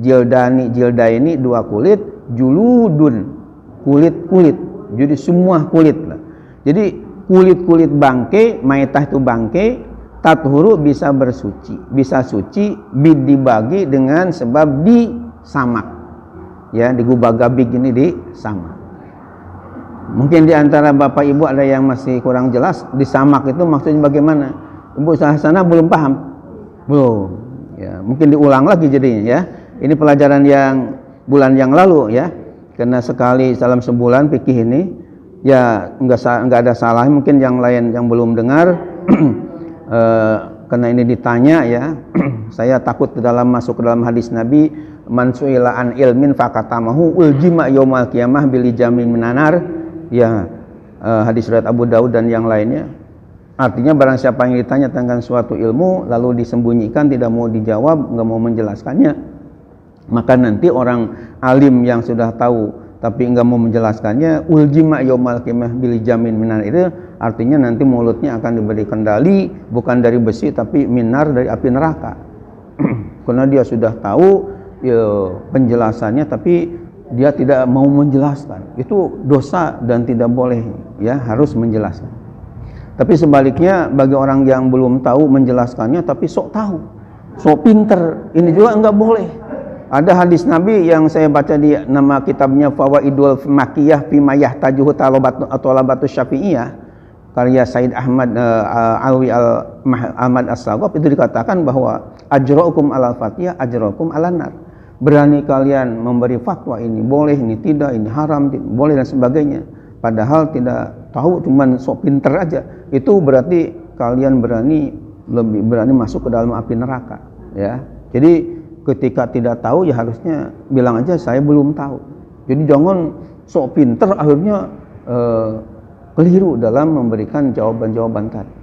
jildani, jildaini dua kulit, juludun kulit-kulit. Jadi semua kulit lah. Jadi kulit-kulit bangke, maitah itu bangke, tathuru bisa bersuci, bisa suci bid dibagi dengan sebab disamak. Ya, digubagabig ini disamak. Mungkin di antara Bapak Ibu ada yang masih kurang jelas, disamak itu maksudnya bagaimana? Ibu Hasanah belum paham? Belum. Ya, mungkin diulang lagi jadinya ya. Ini pelajaran yang bulan yang lalu ya. Karena sekali dalam sebulan fikih ini ya enggak ada salah. Mungkin yang lain yang belum dengar karena ini ditanya ya. Saya takut masuk ke dalam hadis Nabi, man su'ila an ilmin faqatamahu uljima yaumal qiyamah bil jamin minanar. Ya, hadis riwayat Abu Daud dan yang lainnya. Artinya barang siapa yang ditanya tentang suatu ilmu lalu disembunyikan, tidak mau dijawab, enggak mau menjelaskannya, maka nanti orang alim yang sudah tahu tapi enggak mau menjelaskannya, uljima yaumal qiyamah bil jamin minar, itu artinya nanti mulutnya akan diberi kendali bukan dari besi tapi minar, dari api neraka. Karena dia sudah tahu ya, penjelasannya tapi dia tidak mau menjelaskan. Itu dosa dan tidak boleh ya, harus menjelaskan. Tapi sebaliknya bagi orang yang belum tahu menjelaskannya tapi sok tahu, sok pinter, ini juga enggak boleh. Ada hadis Nabi yang saya baca di nama kitabnya Fawaidul Makiyah fi ma yahtajuhu talabatu Syafi'iyah karya Said Ahmad Alwi Ahmad As-Saghab, itu dikatakan bahwa ajra'ukum alal fatiyah ajra'ukum alan nar. Berani kalian memberi fatwa ini boleh, ini tidak, ini haram, boleh dan sebagainya, padahal tidak tahu, cuman sok pinter aja, itu berarti kalian lebih berani masuk ke dalam api neraka ya. Jadi ketika tidak tahu ya harusnya bilang aja saya belum tahu. Jadi jangan sok pinter akhirnya keliru dalam memberikan jawaban-jawaban tadi.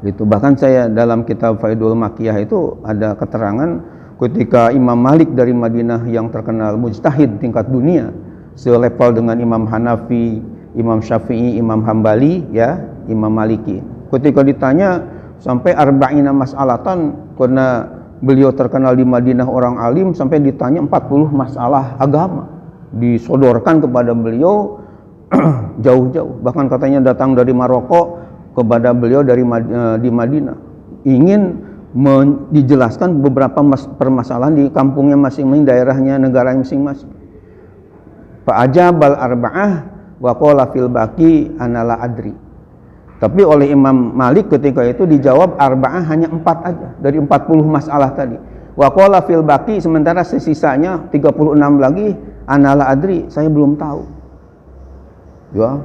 Gitu. Bahkan saya dalam kitab Faidul Makiyah itu ada keterangan ketika Imam Malik dari Madinah yang terkenal mujtahid tingkat dunia, selevel dengan Imam Hanafi, Imam Syafi'i, Imam Hambali ya, Imam Maliki. Ketika ditanya sampai arba'ina mas'alatan, karena beliau terkenal di Madinah orang alim, sampai ditanya 40 masalah agama disodorkan kepada beliau jauh-jauh. Bahkan katanya datang dari Maroko kepada beliau di Madinah, ingin dijelaskan beberapa permasalahan di kampungnya masing-masing, daerahnya, negaranya masing-masing. Fa'ajabal arba'ah wa qala fil baqi anala adri. Tapi oleh Imam Malik ketika itu dijawab arba'ah hanya 4 aja dari 40 masalah tadi. Wa qala fil baqi, sementara sisanya 36 lagi anala adri, saya belum tahu. Ya.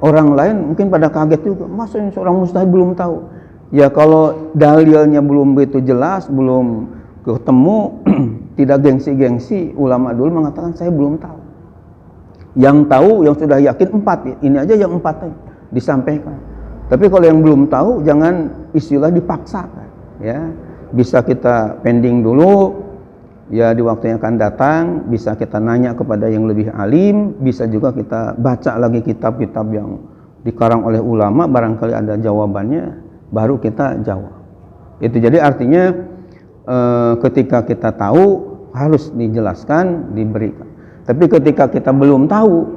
Orang lain mungkin pada kaget juga, masa ini seorang mustahid belum tahu? Ya kalau dalilnya belum begitu jelas, belum ketemu, tidak gengsi-gengsi, ulama dulu mengatakan saya belum tahu. Yang tahu, yang sudah yakin 4, ini aja yang 4 aja disampaikan. Tapi kalau yang belum tahu jangan istilah dipaksakan ya. Bisa kita pending dulu ya, di waktu yang akan datang bisa kita nanya kepada yang lebih alim, bisa juga kita baca lagi kitab-kitab yang dikarang oleh ulama, barangkali ada jawabannya, baru kita jawab. Itu jadi artinya ketika kita tahu harus dijelaskan, diberikan. Tapi ketika kita belum tahu,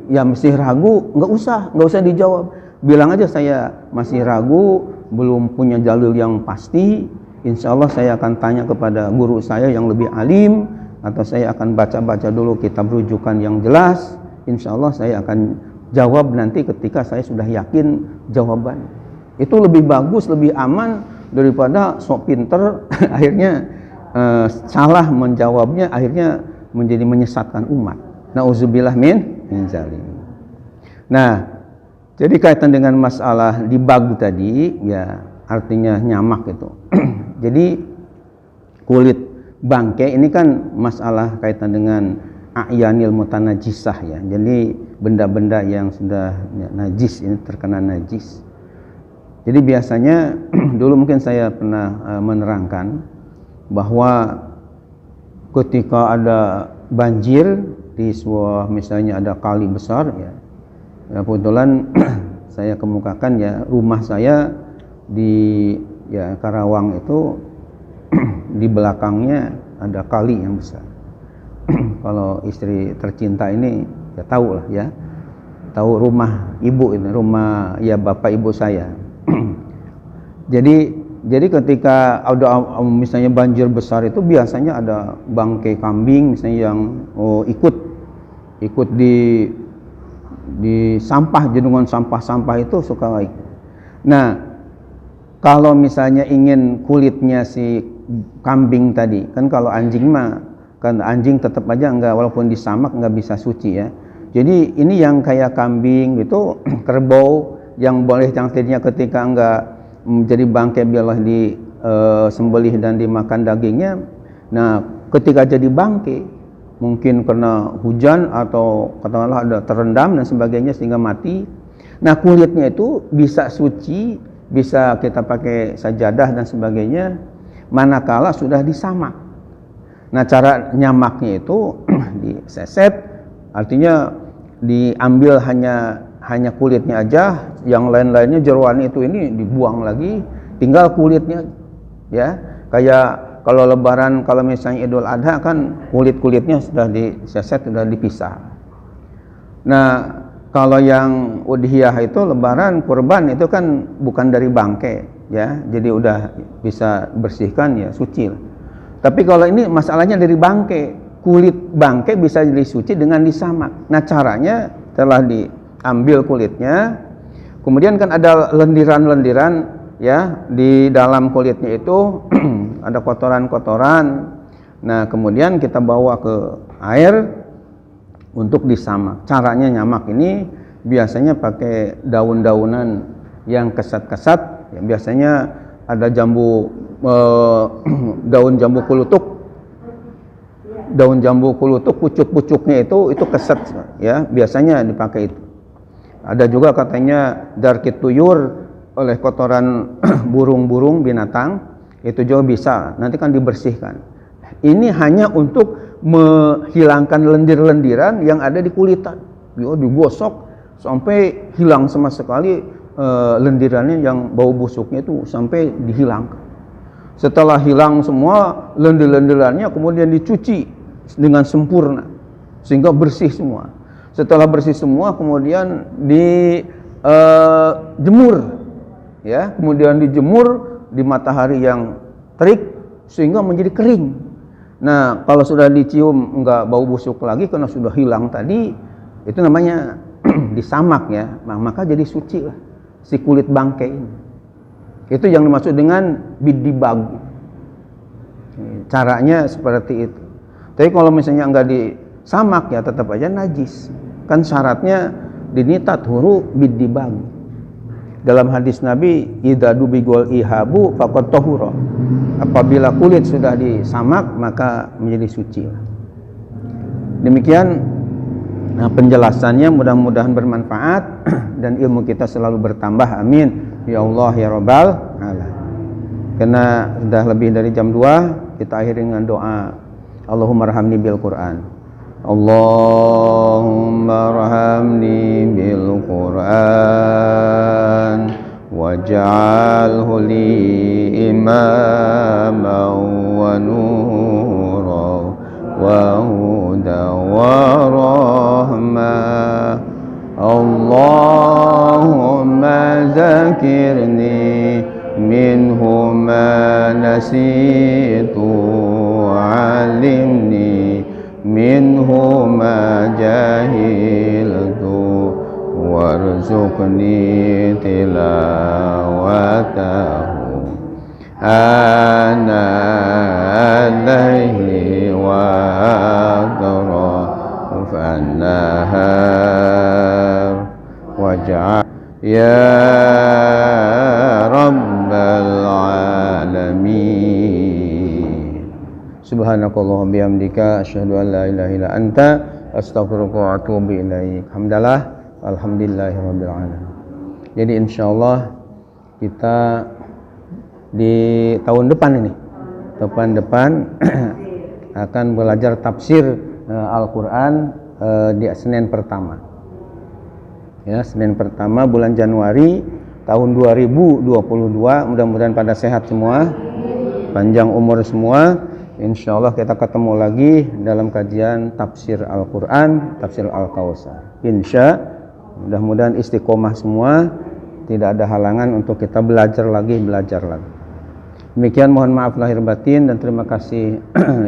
ya masih ragu, nggak usah dijawab. Bilang aja saya masih ragu, belum punya dalil yang pasti. Insya Allah saya akan tanya kepada guru saya yang lebih alim, atau saya akan baca-baca dulu kitab rujukan yang jelas. Insya Allah saya akan jawab nanti ketika saya sudah yakin jawaban. Itu lebih bagus, lebih aman daripada sok pinter akhirnya salah menjawabnya, akhirnya menjadi menyesatkan umat. Nauzubillah min min zalim. Nah, jadi kaitan dengan masalah dibag tadi, ya artinya nyamak itu. Jadi kulit bangkai ini kan masalah kaitan dengan a'yanil mutanajisah ya. Jadi benda-benda yang sudah ya, najis, ini terkena najis. Jadi biasanya dulu mungkin saya pernah menerangkan bahwa ketika ada banjir di sebuah, misalnya ada kali besar ya, kebetulan saya kemukakan ya, rumah saya di ya Karawang itu di belakangnya ada kali yang besar. Kalau istri tercinta ini ya tahu lah ya, tahu rumah ibu ini, rumah ya bapak ibu saya. Jadi ketika ada misalnya banjir besar itu biasanya ada bangkai kambing misalnya yang ikut di sampah, jedungan sampah-sampah itu suka ikut. Nah, kalau misalnya ingin kulitnya si kambing tadi, kan kalau anjing mah kan anjing tetap aja enggak, walaupun disamak enggak bisa suci ya. Jadi ini yang kayak kambing itu kerbau yang boleh cangkirnya ketika enggak menjadi bangkai biarlah disembelih dan dimakan dagingnya. Nah, ketika jadi bangkai mungkin karena hujan atau katakanlah ada terendam dan sebagainya sehingga mati. Nah, kulitnya itu bisa suci, bisa kita pakai sajadah dan sebagainya manakala sudah disamak. Nah, cara nyamaknya itu diseset, artinya diambil hanya kulitnya aja, yang lain-lainnya jeroan itu ini dibuang lagi, tinggal kulitnya ya. Kayak kalau lebaran, kalau misalnya Idul Adha kan kulit-kulitnya sudah diseset, sudah dipisah. Nah, kalau yang udhiyah itu lebaran kurban itu kan bukan dari bangkai ya, jadi udah bisa bersihkan ya, suci lah. Tapi kalau ini masalahnya dari bangkai, kulit bangkai bisa jadi suci dengan disamak. Nah, caranya setelah diambil kulitnya, kemudian kan ada lendiran-lendiran ya di dalam kulitnya itu ada kotoran-kotoran. Nah, kemudian kita bawa ke air untuk disamak. Caranya nyamak ini biasanya pakai daun-daunan yang kesat-kesat ya, biasanya ada daun jambu kulutuk. Daun jambu kulutuk pucuk-pucuknya itu kesat ya, biasanya dipakai itu. Ada juga katanya darkit tuyur, oleh kotoran burung-burung binatang, itu juga bisa, nanti kan dibersihkan. Ini hanya untuk menghilangkan lendir-lendiran yang ada di kulitan. Digosok sampai hilang sama sekali lendirannya yang bau busuknya itu sampai dihilangkan. Setelah hilang semua lendir-lendirannya, kemudian dicuci dengan sempurna sehingga bersih semua. Setelah bersih semua, kemudian dijemur ya, kemudian dijemur di matahari yang terik sehingga menjadi kering. Nah, kalau sudah dicium enggak bau busuk lagi karena sudah hilang tadi, itu namanya disamak ya. Nah, maka jadi suci lah si kulit bangkai ini. Itu yang dimaksud dengan bidibag. Caranya seperti itu. Tapi kalau misalnya enggak disamak ya tetap aja najis. Kan syaratnya dinitat huru bidibag. Dalam hadis Nabi, idza dubigol ihabu faqad tahura. Apabila kulit sudah disamak maka menjadi suci. Demikian penjelasannya, mudah-mudahan bermanfaat dan ilmu kita selalu bertambah. Amin ya Allah ya Rabbal alamin. Karena sudah lebih dari jam 2, kita akhiri dengan doa. Allahumma rahamni bil Quran. Allahumma rahamni bil Quran waj'alhu li imaman wa nuran wa hudan wa rahmah. Allahumma zakirni minhu ma nasitu alimni minhu ma jahiltu warzuqni tilawatahu ana alaihi wa atrafan nahar waj'al ya rabbal alamin. Subhanakallahumma bihamdika asyhadu an la ilaha illa anta astaghfiruka wa atubu ilaik. Alhamdulillahirabbil alamin. Jadi insyaallah kita di tahun depan akan belajar tafsir Al-Qur'an di Senin pertama. Ya, Senin pertama bulan Januari tahun 2022. Mudah-mudahan pada sehat semua, panjang umur semua. Insyaallah kita ketemu lagi dalam kajian tafsir Al-Qur'an, tafsir Al-Kautsar. Mudah-mudahan istiqomah semua, tidak ada halangan untuk kita belajar lagi. Demikian, mohon maaf lahir batin dan terima kasih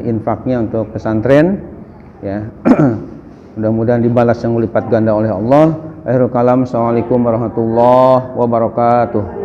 infaknya untuk pesantren ya. Mudah-mudahan dibalas yang lipat ganda oleh Allah. Akhirul kalam, assalamualaikum warahmatullahi wabarakatuh.